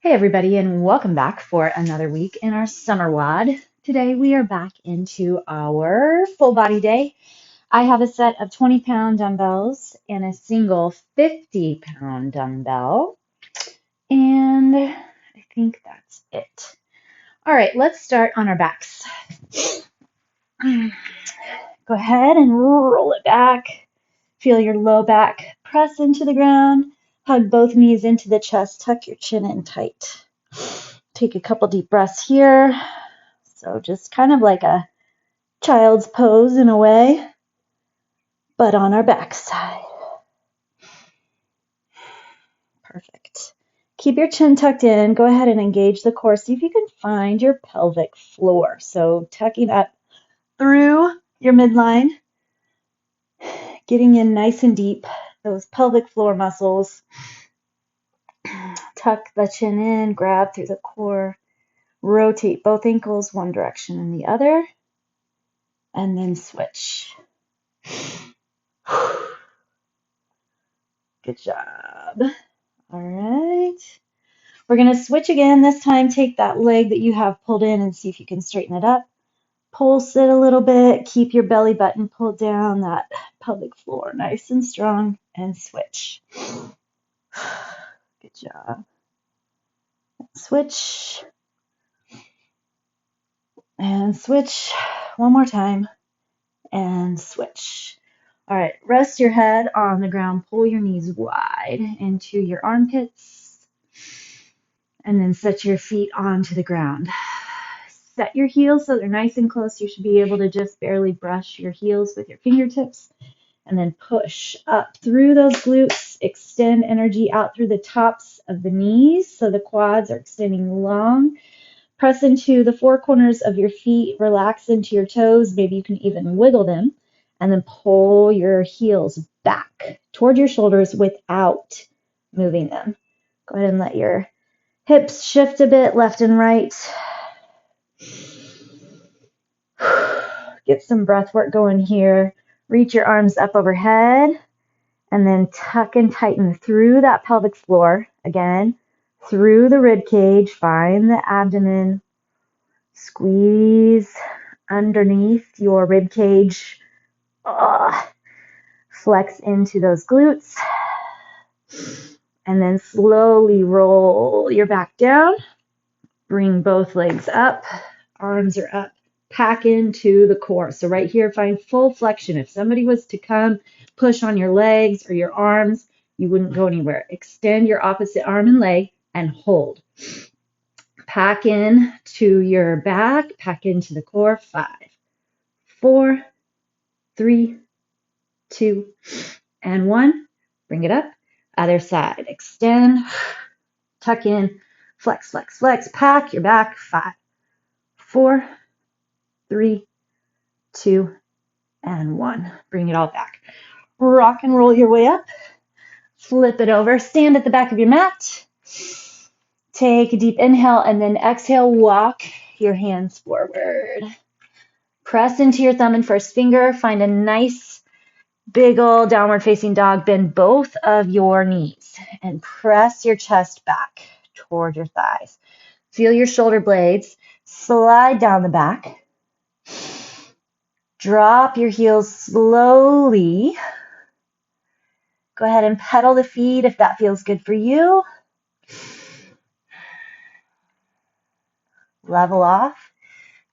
Hey everybody, and welcome back for another week in our summer WOD. Today we are back into our full body day. I have a set of 20-pound dumbbells and a single 50-pound dumbbell, and I think that's it. All right, let's start on our backs. Go ahead and roll it back. Feel your low back press into the ground. Hug both knees into the chest. Tuck your chin in tight. Take a couple deep breaths here. So just kind of like a child's pose in a way, but on our backside. Perfect. Keep your chin tucked in. Go ahead and engage the core. See if you can find your pelvic floor. So tucking up through your midline, getting in nice and deep, those pelvic floor muscles. Tuck the chin in, grab through the core, rotate both ankles one direction and the other, and then switch. Good job. All right. We're going to switch again. This time, take that leg that you have pulled in and see if you can straighten it up. Pulse it a little bit. Keep your belly button pulled down, that pelvic floor nice and strong, and switch. Good job. Switch. And switch. One more time. And switch. All right, rest your head on the ground. Pull your knees wide into your armpits. And then set your feet onto the ground. Set your heels so they're nice and close. You should be able to just barely brush your heels with your fingertips. And then push up through those glutes. Extend energy out through the tops of the knees so the quads are extending long. Press into the four corners of your feet. Relax into your toes. Maybe you can even wiggle them. And then pull your heels back toward your shoulders without moving them. Go ahead and let your hips shift a bit left and right. Get some breath work going here. Reach your arms up overhead and then tuck and tighten through that pelvic floor. Again, through the rib cage. Find the abdomen. Squeeze underneath your rib cage. Flex into those glutes. And then slowly roll your back down. Bring both legs up. Arms are up. Pack into the core. So right here, find full flexion. If somebody was to come push on your legs or your arms, you wouldn't go anywhere. Extend your opposite arm and leg and hold. Pack in to your back. Pack into the core. 5, 4, 3, 2, and 1. Bring it up. Other side. Extend. Tuck in. Flex, flex, flex. Pack your back. 5, 4, 3, 2, and 1. Bring it all back. Rock and roll your way up. Flip it over. Stand at the back of your mat. Take a deep inhale and then exhale. Walk your hands forward. Press into your thumb and first finger. Find a nice big old downward facing dog. Bend both of your knees and press your chest back toward your thighs. Feel your shoulder blades slide down the back. Drop your heels slowly. Go ahead and pedal the feet if that feels good for you. Level off.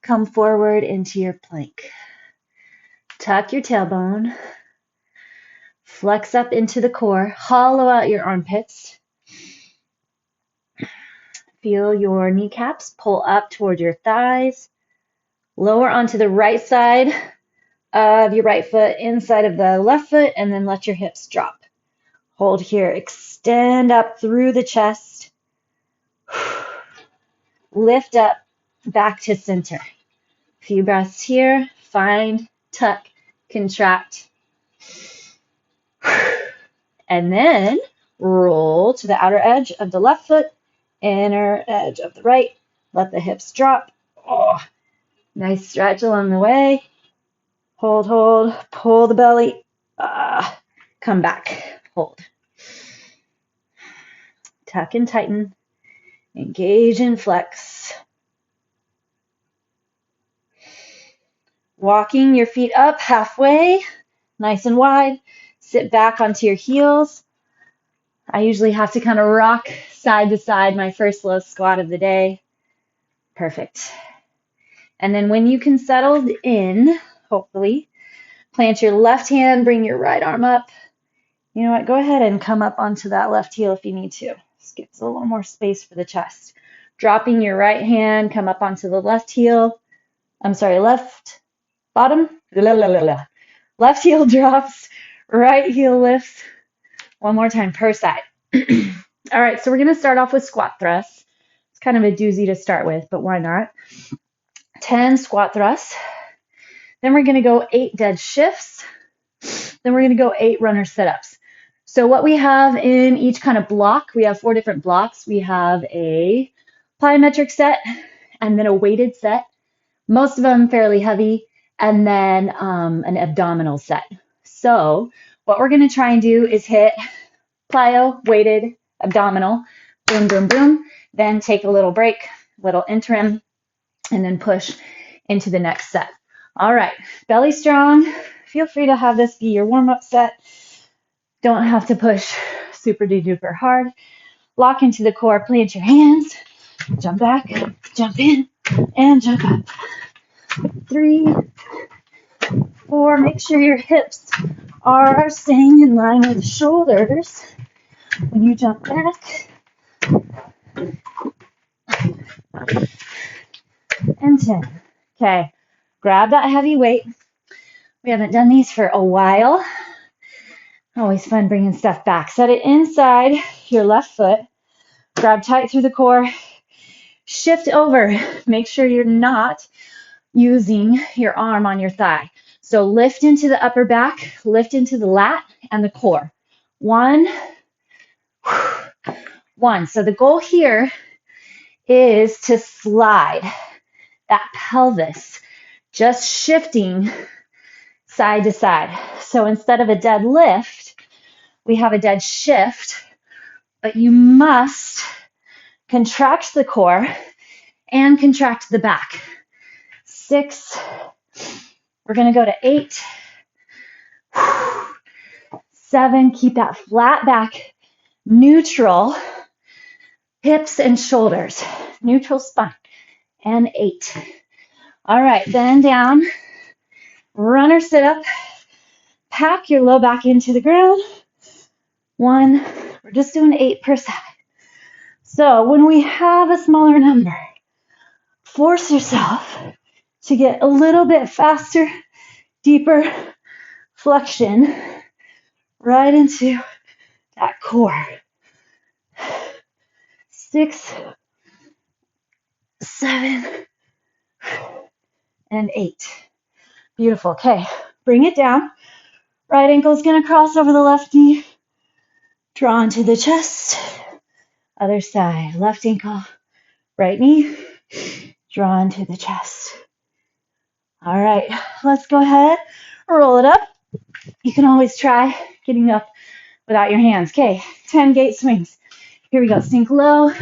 Come forward into your plank. Tuck your tailbone. Flex up into the core. Hollow out your armpits. Feel your kneecaps pull up toward your thighs. Lower onto the right side of your right foot, inside of the left foot, and then let your hips drop. Hold here. Extend up through the chest. Lift up back to center. A few breaths here. Find, tuck, contract. And then roll to the outer edge of the left foot, inner edge of the right. Let the hips drop. Oh, nice stretch along the way. Hold, hold. Pull the belly. Come back. Hold. Tuck and tighten. Engage and flex. Walking your feet up halfway, nice and wide. Sit back onto your heels. I usually have to kind of rock side to side my first low squat of the day. Perfect. And then when you can settle in, hopefully, plant your left hand, bring your right arm up. You know what? Go ahead and come up onto that left heel if you need to. This gives a little more space for the chest. Dropping your right hand, come up onto the left heel. I'm sorry, left bottom. Left heel drops, right heel lifts. One more time per side. All right, so we're going to start off with squat thrusts. It's kind of a doozy to start with, but why not? 10 squat thrusts. Then we're going to go 8 dead shifts. Then we're going to go 8 runner sit-ups. So what we have in each kind of block, we have 4 different blocks. We have a plyometric set and then a weighted set, most of them fairly heavy, and then an abdominal set. So what we're going to try and do is hit plyo, weighted, abdominal, boom, boom, boom, then take a little break, little interim, and then push into the next set. All right, belly strong. Feel free to have this be your warm-up set. Don't have to push super duper hard. Lock into the core, plant your hands, jump back, jump in, and jump up. 3, 4, make sure your hips are staying in line with the shoulders when you jump back. And 10. Okay, grab that heavy weight. We haven't done these for a while. Always fun bringing stuff back. Set it inside your left foot. Grab tight through the core. Shift over. Make sure you're not using your arm on your thigh. So lift into the upper back, lift into the lat and the core. 1, 1. So the goal here is to slide that pelvis, just shifting side to side. So instead of a dead lift, we have a dead shift, but you must contract the core and contract the back. 6, we're going to go to 8, 7, keep that flat back, neutral, hips and shoulders, neutral spine, and 8. All right, then down, runner sit up, pack your low back into the ground. 1, we're just doing 8 per side. So when we have a smaller number, force yourself to get a little bit faster, deeper flexion right into that core. 6, 7, and 8. Beautiful. Okay, bring it down. Right ankle's going to cross over the left knee. Draw into the chest. Other side. Left ankle, right knee. Draw into the chest. All right, let's go ahead, roll it up. You can always try getting up without your hands. Okay, 10 gate swings. Here we go. Sink low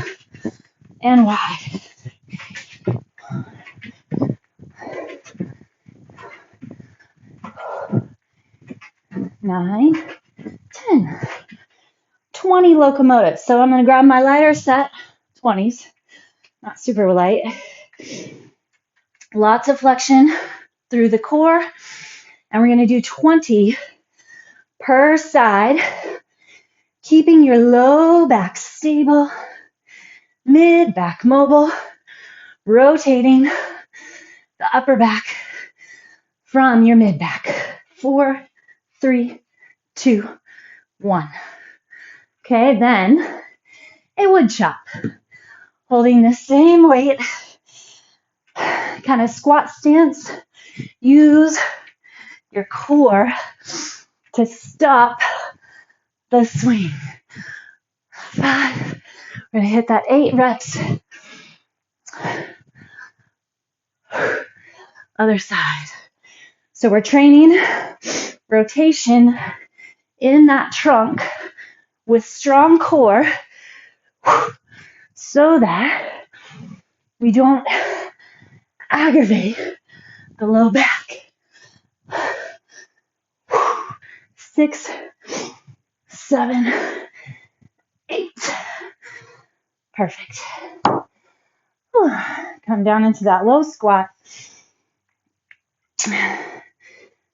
and wide. 9, 10, 20 locomotives. So I'm going to grab my lighter set, 20s, not super light. Lots of flexion through the core. And we're going to do 20 per side, keeping your low back stable, mid back mobile, rotating the upper back from your mid back. 4, 3, 2, 1. Okay, then a wood chop. Holding the same weight, kind of squat stance. Use your core to stop the swing. 5. We're going to hit that 8 reps. Other side. So we're training rotation in that trunk with strong core so that we don't aggravate the low back. 6, 7, 8. Perfect. Come down into that low squat.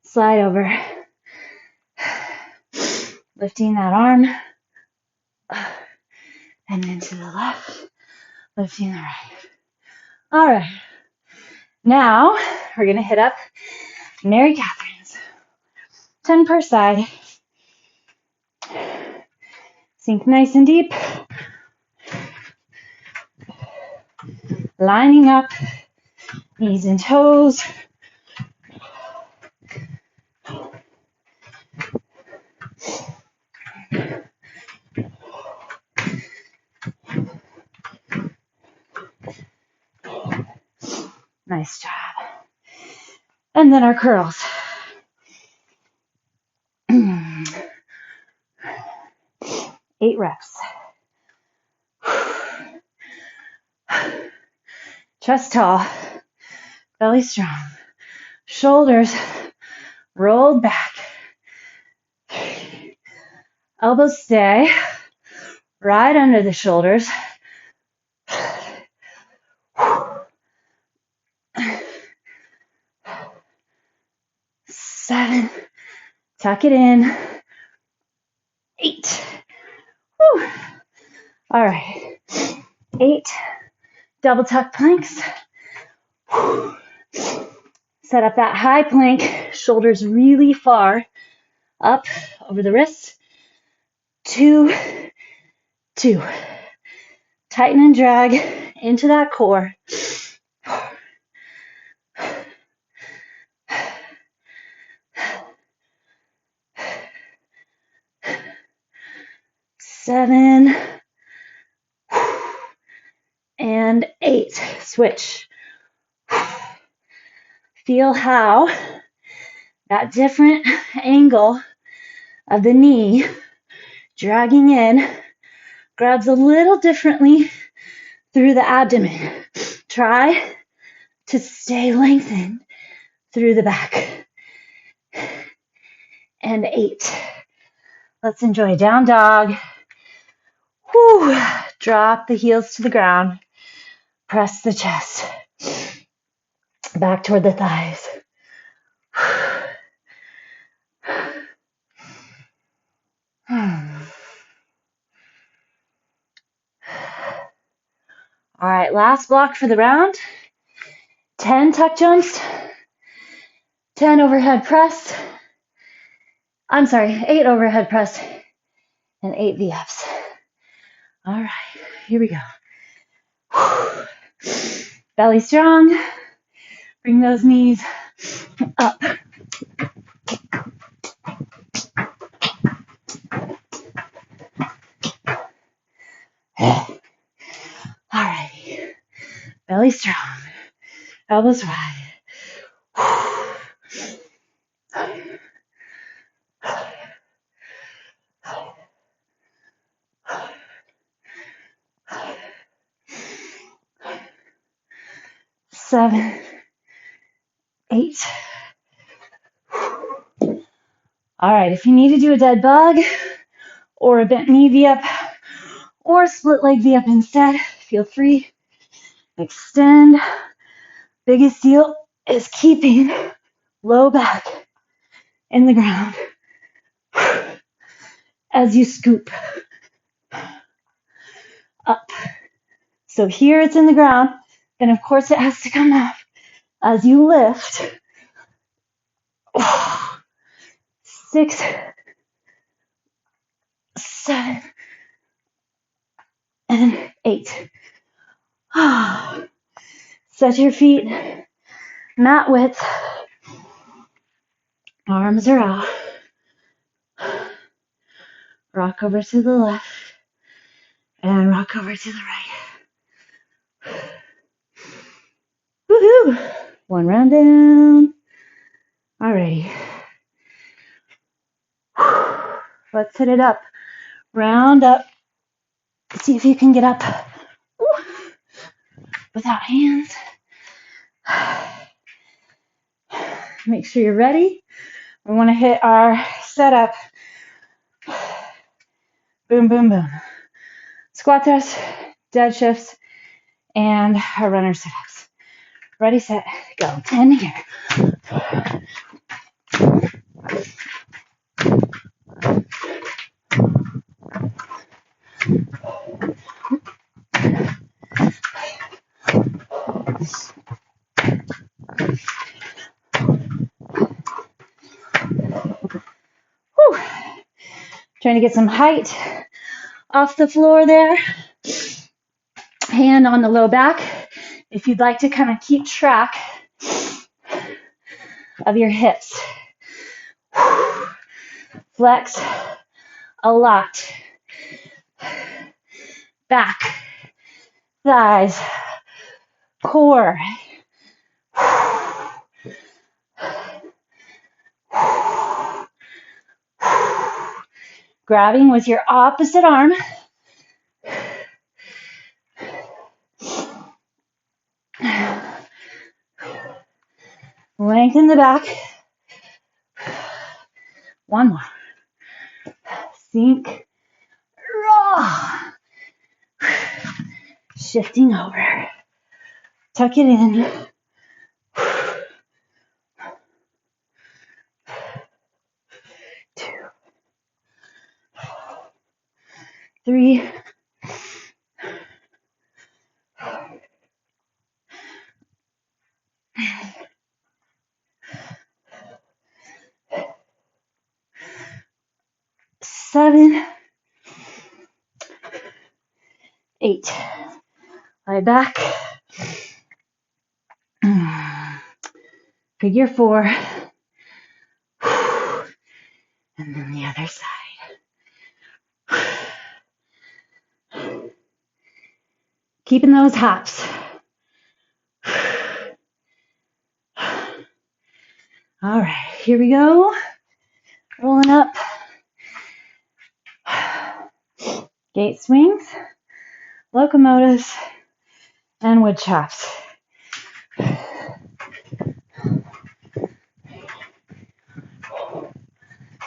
Slide over. Lifting that arm. And then to the left. Lifting the right. All right. Now we're going to hit up Mary Katherines. 10 per side. Sink nice and deep. Lining up. Knees and toes. Nice job. And then our curls. 8 reps. Chest tall, belly strong, shoulders rolled back. Elbows stay right under the shoulders. 7, tuck it in. 8. Whew. All right. 8 double tuck planks. Set up that high plank, shoulders really far up over the wrists. 2, 2. Tighten and drag into that core. 7 and 8. Switch. Feel how that different angle of the knee dragging in grabs a little differently through the abdomen. Try to stay lengthened through the back. And 8. Let's enjoy down dog. Whew. Drop the heels to the ground. Press the chest. Back toward the thighs. All right, last block for the round. 10 tuck jumps. 10 overhead press. I'm sorry, 8 overhead press and 8 VFs. All right, here we go. Belly strong. Bring those knees up. All right, belly strong. Elbows wide. 7, 8. All right, if you need to do a dead bug or a bent knee V-up or split leg V-up instead, feel free. Extend. Biggest deal is keeping low back in the ground as you scoop up. So here it's in the ground, then of course it has to come up as you lift. 6, 7, and 8. Set your feet mat width. Arms are out. Rock over to the left and rock over to the right. Woohoo! 1 round down. Alrighty. Let's hit it up. Round up. See if you can get up without hands. Make sure you're ready. We want to hit our setup. Boom, boom, boom. Squat thrusts, deadlifts, and our runner sit-ups. Ready, set, go. 10 here. Whew. Trying to get some height off the floor there. Hand on the low back. If you'd like to kind of keep track of your hips. Flex a lot. Back, thighs, core. Grabbing with your opposite arm. Lengthen the back. One more. Sink. Raw. Shifting over. Tuck it in. 2, 3. 7, 8. Lie back. Figure 4. And then the other side. Keeping those hops. All right, here we go. Rolling up. Gate swings, locomotives, and woodchops.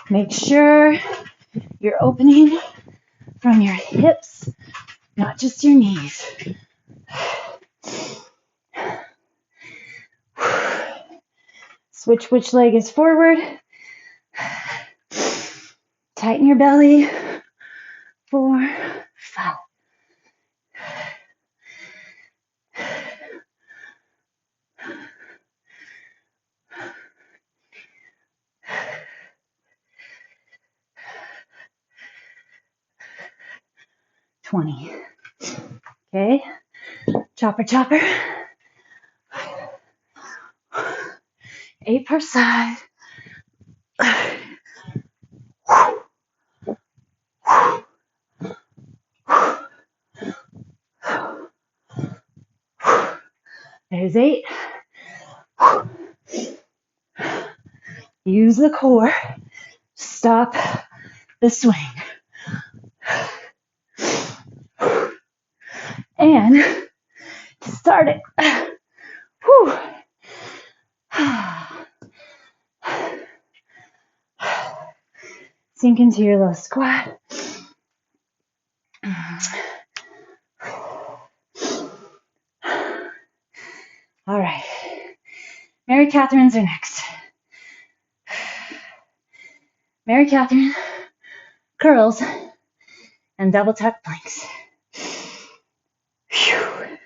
Make sure you're opening from your hips, not just your knees. Switch which leg is forward. Tighten your belly. 4, 5. $20. Okay. Chopper, chopper. 8 per side. There's 8. Use the core. Stop the swing. And to start it. Whew. Sink into your low squat. All right. Mary Katherines are next. Mary Katherine, curls, and double tuck planks. Whew.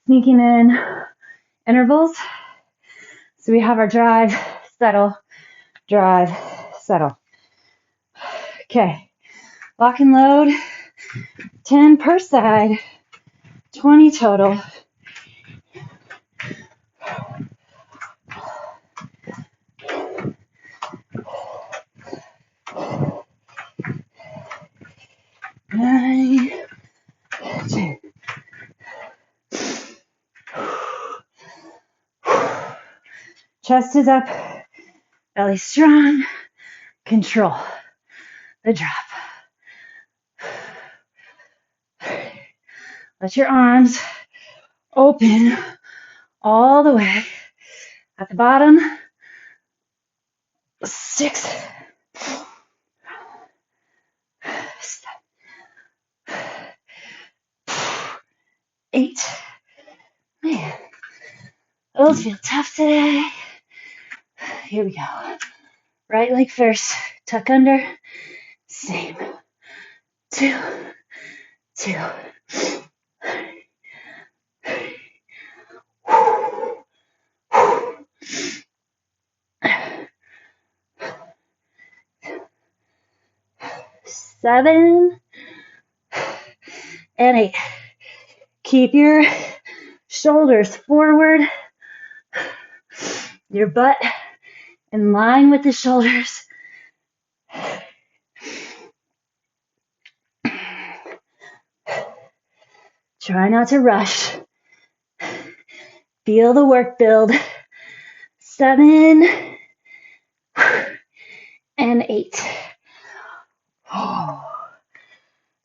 Sneaking in intervals. So we have our drive, settle, drive, settle. Okay, lock and load, 10 per side, 20 total. Nine, 10. Chest is up, belly strong. Control the drop. Let your arms open all the way at the bottom. 6, 7, 8. Man, those feel tough today. Here we go. Right leg first, tuck under. Same. 2, 2. 7 and 8. Keep your shoulders forward, your butt in line with the shoulders. Try not to rush. Feel the work build. 7 and 8.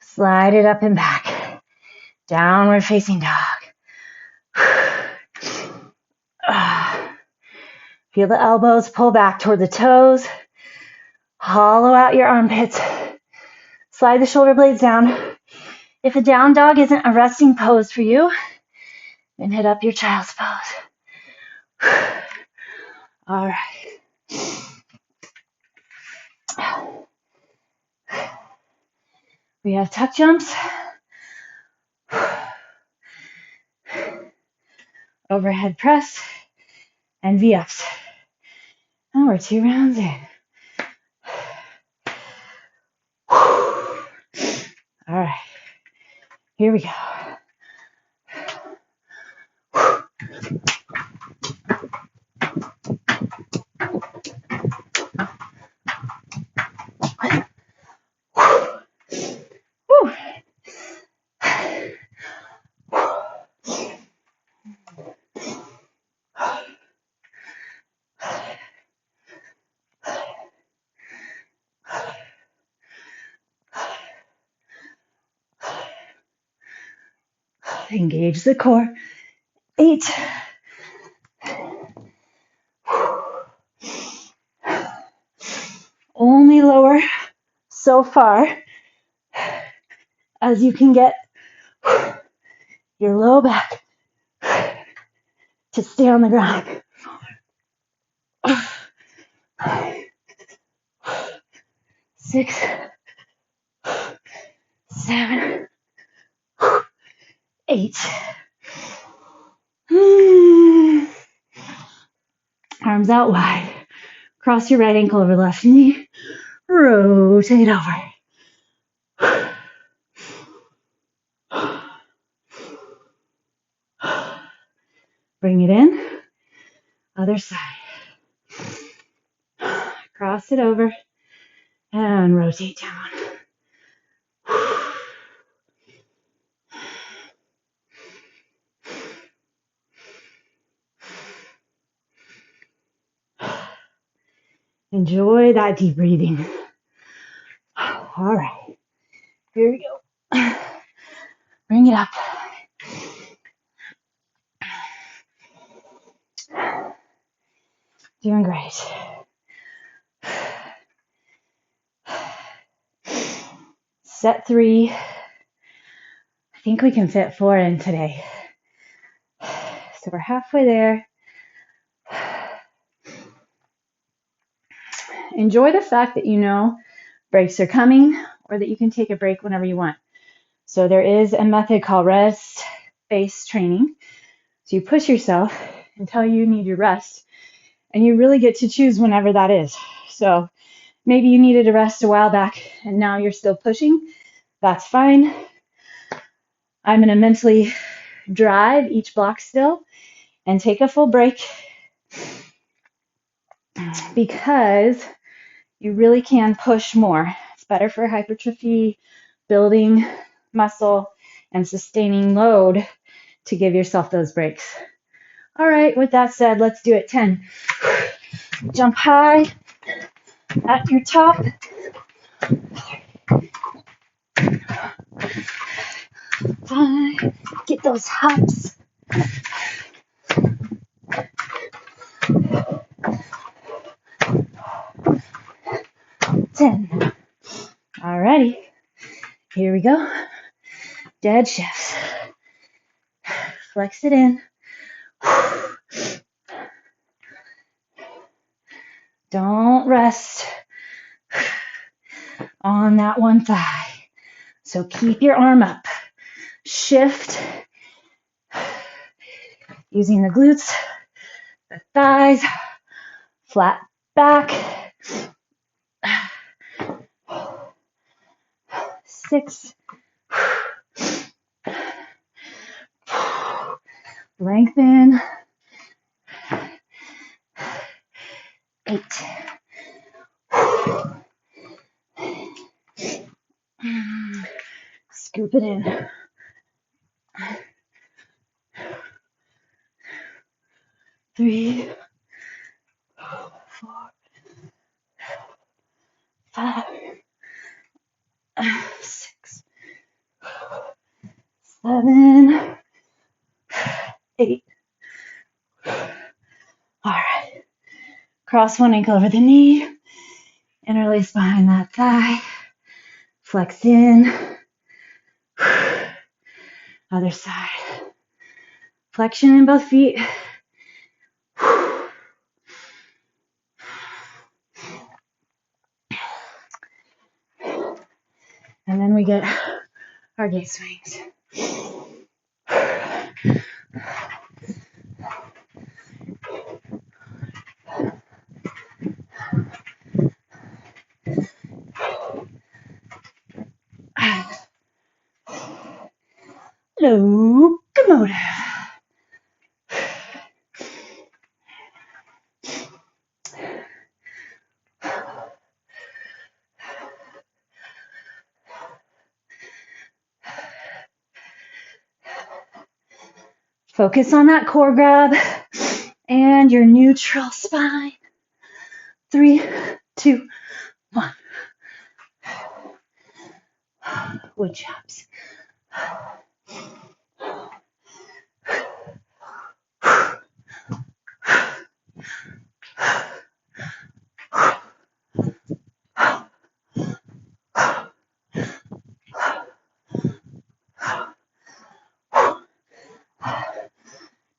Slide it up and back. Downward facing dog. Feel the elbows pull back toward the toes. Hollow out your armpits. Slide the shoulder blades down. If a down dog isn't a resting pose for you, then hit up your child's pose. All right. We have tuck jumps. Overhead press and V-ups. And we're 2 rounds in. All right, here we go. Engage the core. 8. Only lower so far as you can get your low back to stay on the ground. 6, 7, 8. Arms out wide. Cross your right ankle over left knee. Rotate over. Bring it in. Other side. Cross it over and rotate down. Enjoy that deep breathing. All right, here we go. Bring it up. Doing great. Set 3. I think we can fit 4 in today. So we're halfway there. Enjoy the fact that you know breaks are coming or that you can take a break whenever you want. So there is a method called rest-based training. So you push yourself until you need your rest, and you really get to choose whenever that is. So maybe you needed a rest a while back and now you're still pushing. That's fine. I'm going to mentally drive each block still and take a full break because you really can push more. It's better for hypertrophy, building muscle, and sustaining load to give yourself those breaks. All right, with that said, let's do it. 10. Jump high at your top. 5. Get those hops. 10. Alrighty, here we go. Dead shifts. Flex it in. Don't rest on that one thigh. So keep your arm up. Shift using the glutes, the thighs, flat back. 6. Lengthen. 8. Scoop it in. 3, 4, 5, 6, 7, 8. All right. Cross one ankle over the knee. Interlace behind that thigh. Flex in. Other side. Flexion in both feet. And then we get our gate swings. Locomotive. Focus on that core grab and your neutral spine. 3, 2, 1. Woodchops.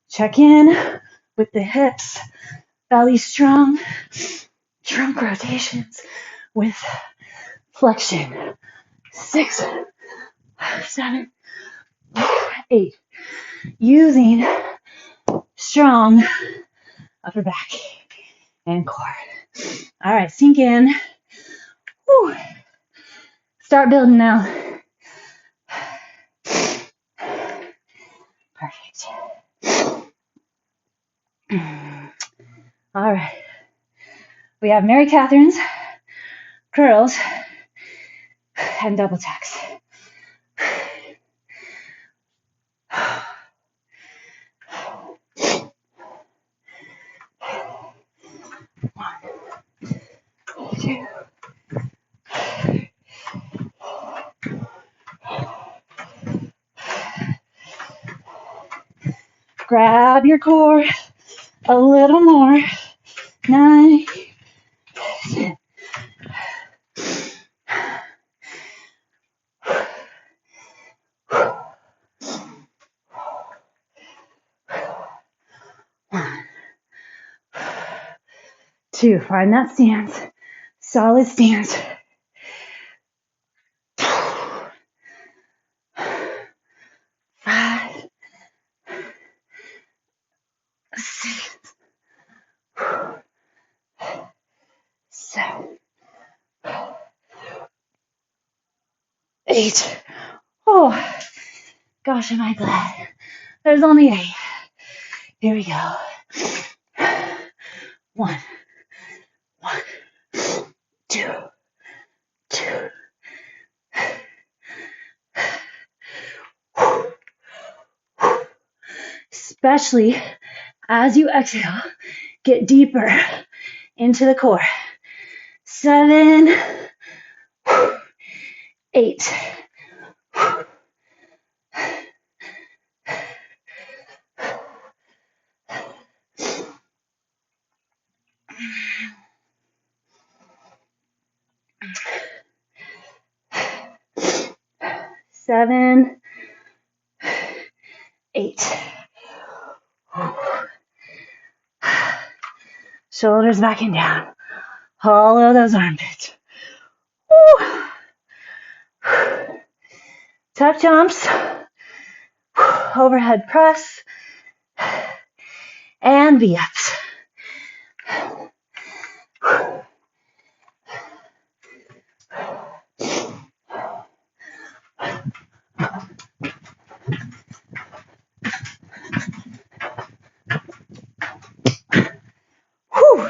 Check in with the hips, belly strong, trunk rotations with flexion. 6, 7, 8. Using strong upper back and core. All right, sink in. Whew. Start building now. Perfect. All right. We have Mary Katherines, curls, and double tacks. 1, 2. Grab your core a little more. 9, 10. One, 2. Find that stance. Solid stance. 5, 6, 7, 8. Oh, gosh, am I glad. There's only 8. Here we go. 1, 2, 2. Especially As you exhale, get deeper into the core. 7, 8, 7, 8. Shoulders back and down. Hollow those armpits. Woo. Tuck jumps. Overhead press. And V-ups. Whew.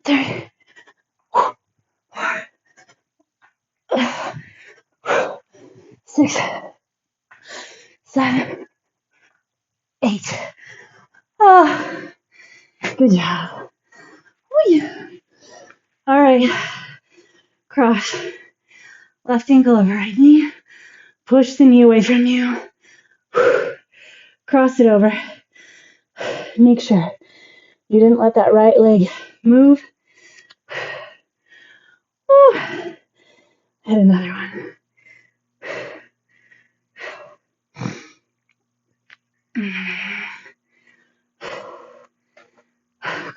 Three, 6, 7, 8. Oh, good job. Whee. All right. Cross. Left ankle over right knee. Push the knee away from you. Cross it over. Make sure you didn't let that right leg move. Woo. And another one.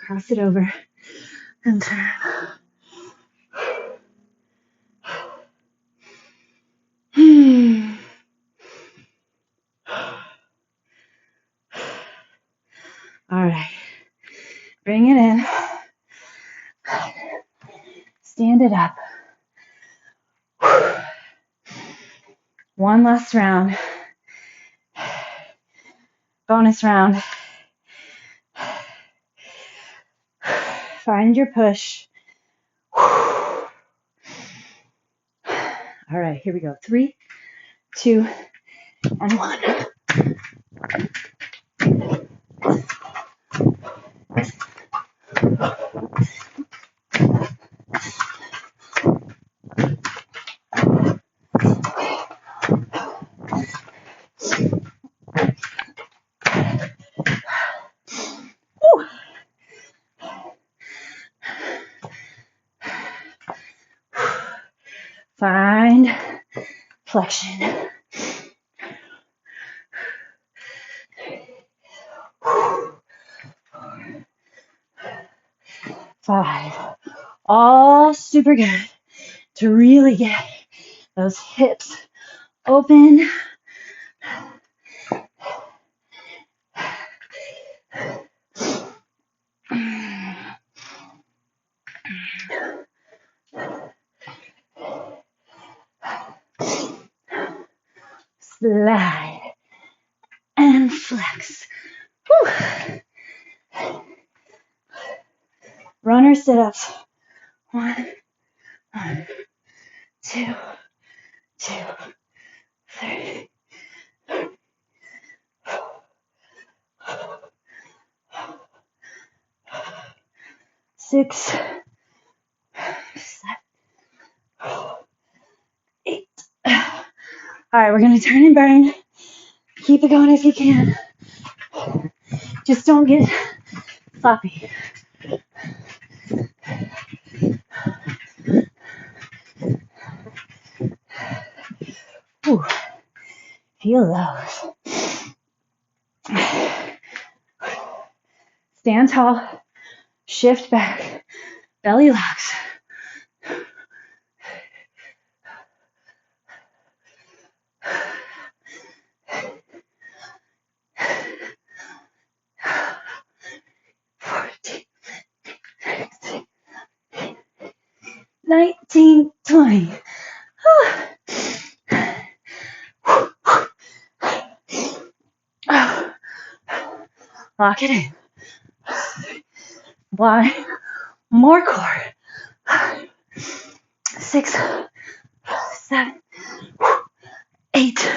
Cross it over and turn. All right. Bring it in. Stand it up. One last round. Bonus round. Find your push. All right, here we go. 3, 2, and 1. Woo. Find flexion. 5. All super good to really get those hips open. Slide and flex. Whew. Runner sit-ups. 1, 2, 3. 6, 7, 8. All right, we're gonna turn and burn. Keep it going if you can. Just don't get sloppy. Ooh, feel those. Stand tall, shift back, belly locks. 19, 20. Lock it in. One more core. 6, 7, 8.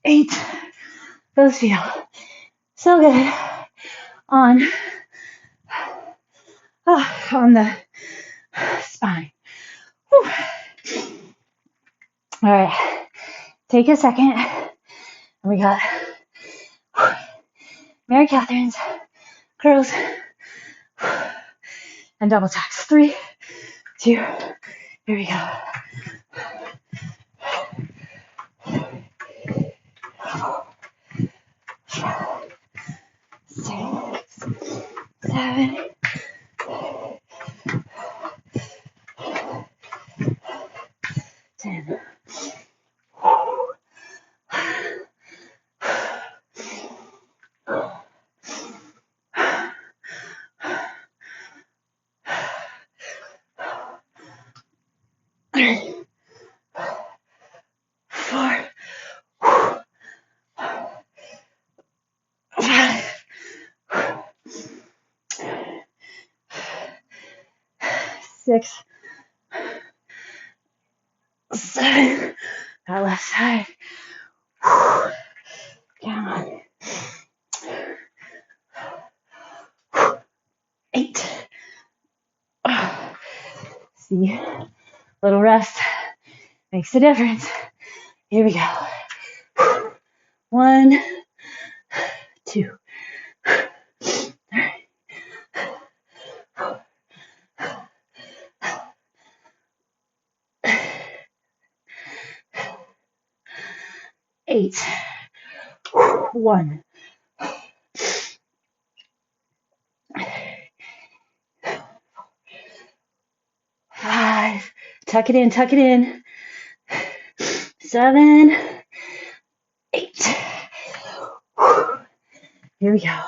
8. Those feel so good on the spine. Whew. All right, take a second. We got Mary Katherines, curls, and double tacks. 3, 2, here we go. 6, 7, 10. Six, 7, that left side. Come on. 8. See, little rest makes a difference. Here we go. 1, 2, 3. 8. 1. 5. Tuck it in, tuck it in. 7, 8. Here we go.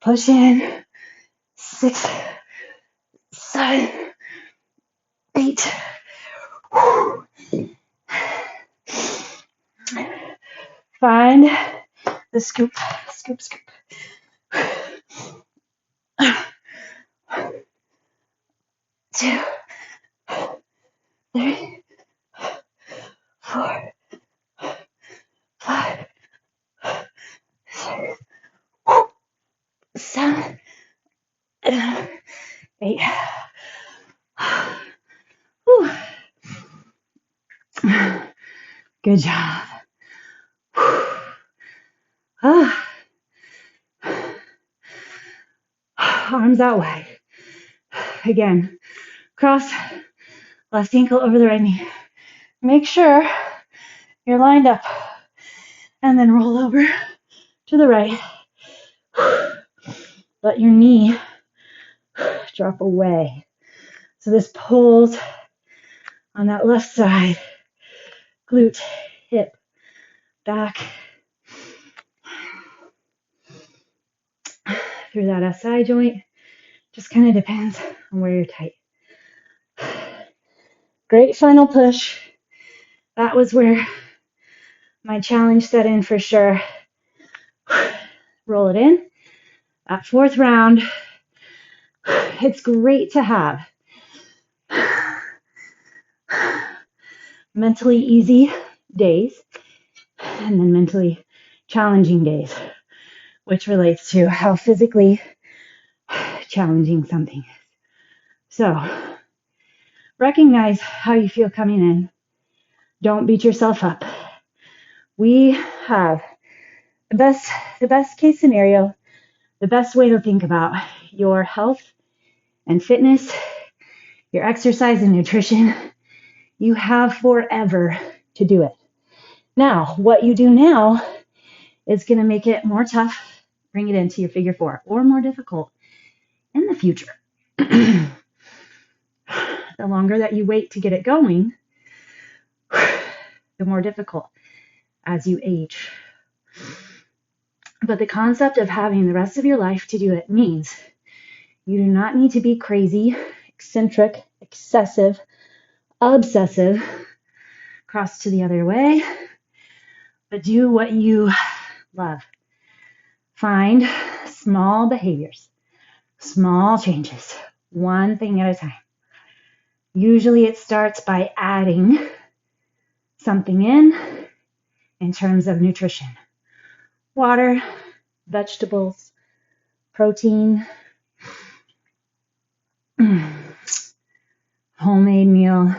Push in. 6, 7, 8. Find the scoop, scoop, scoop. 2, 3, 4, 5, 6, 7, 8. Whew. Good job. Arms out wide. Again, cross left ankle over the right knee. Make sure you're lined up. And then roll over to the right. Let your knee drop away. So this pulls on that left side. Glute, hip, back. Through that SI joint. Just kind of depends on where you're tight. Great final push. That was where my challenge set in for sure. Roll it in. That fourth round, it's great to have mentally easy days and then mentally challenging days, which relates to how physically challenging something is. So recognize how you feel coming in. Don't beat yourself up. We have the best case scenario the best way to think about your health and fitness, your exercise and nutrition. You have forever to do it. Now, what you do now is going to make it more tough, bring it into your figure four, or more difficult in the future. The longer that you wait to get it going, the more difficult as you age. But the concept of having the rest of your life to do it means you do not need to be crazy, eccentric, excessive, obsessive, cross to the other way, but do what you love. Find small behaviors, small changes, one thing at a time. Usually it starts by adding something in terms of nutrition. Water, vegetables, protein, homemade meal.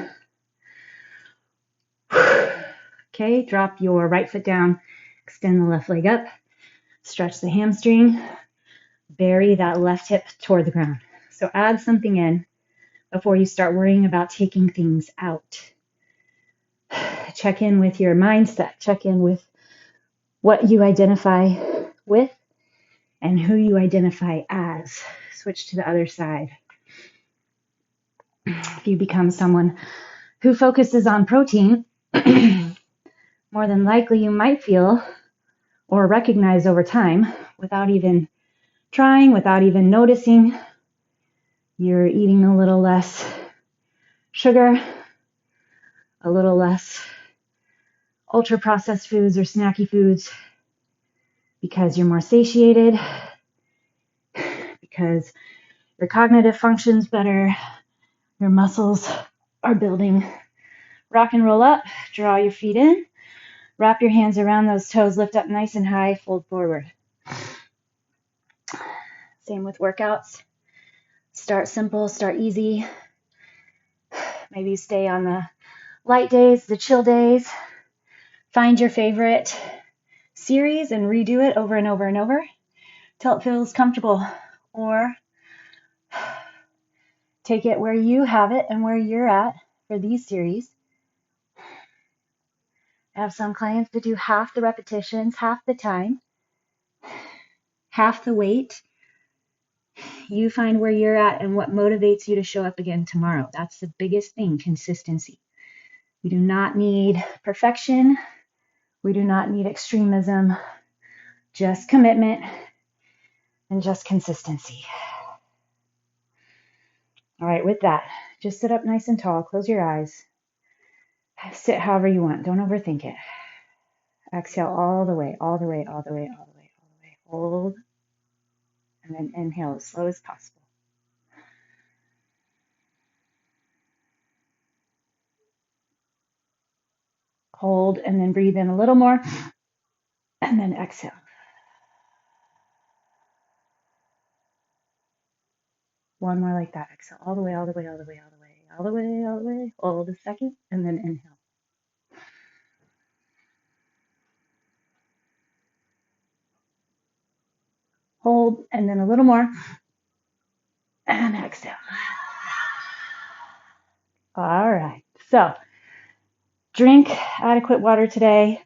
Okay, drop your right foot down, extend the left leg up, stretch the hamstring, bury that left hip toward the ground. So add something in before you start worrying about taking things out. Check in with your mindset, check in with what you identify with and who you identify as. Switch to the other side. If you become someone who focuses on protein, more than likely you might feel or recognize over time, without even trying, without even noticing, you're eating a little less sugar, a little less ultra-processed foods or snacky foods, because you're more satiated, because your cognitive function's better, your muscles are building. Rock and roll up, draw your feet in, wrap your hands around those toes, lift up nice and high, fold forward. Same with workouts. Start simple, start easy. Maybe stay on the light days, the chill days. Find your favorite series and redo it over and over and over till it feels comfortable. Or take it where you have it and where you're at for these series. I have some clients that do half the repetitions, half the time, half the weight. You find where you're at and what motivates you to show up again tomorrow. That's the biggest thing, consistency. We do not need perfection. We do not need extremism. Just commitment and just consistency. All right, with that, just sit up nice and tall. Close your eyes. Sit however you want. Don't overthink it. Exhale all the way, all the way, all the way, all the way, all the way. Hold. And then inhale as slow as possible. Hold and then breathe in a little more. And then exhale. One more like that. Exhale all the way, all the way, all the way, all the way, all the way, all the way. Hold a second and then inhale. Hold and then a little more. And exhale. All right. So drink adequate water today.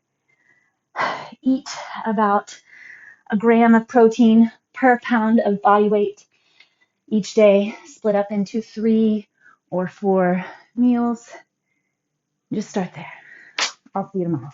Eat about 1 gram of protein per pound of body weight each day, split up into 3 or 4 meals. Just start there. I'll see you tomorrow.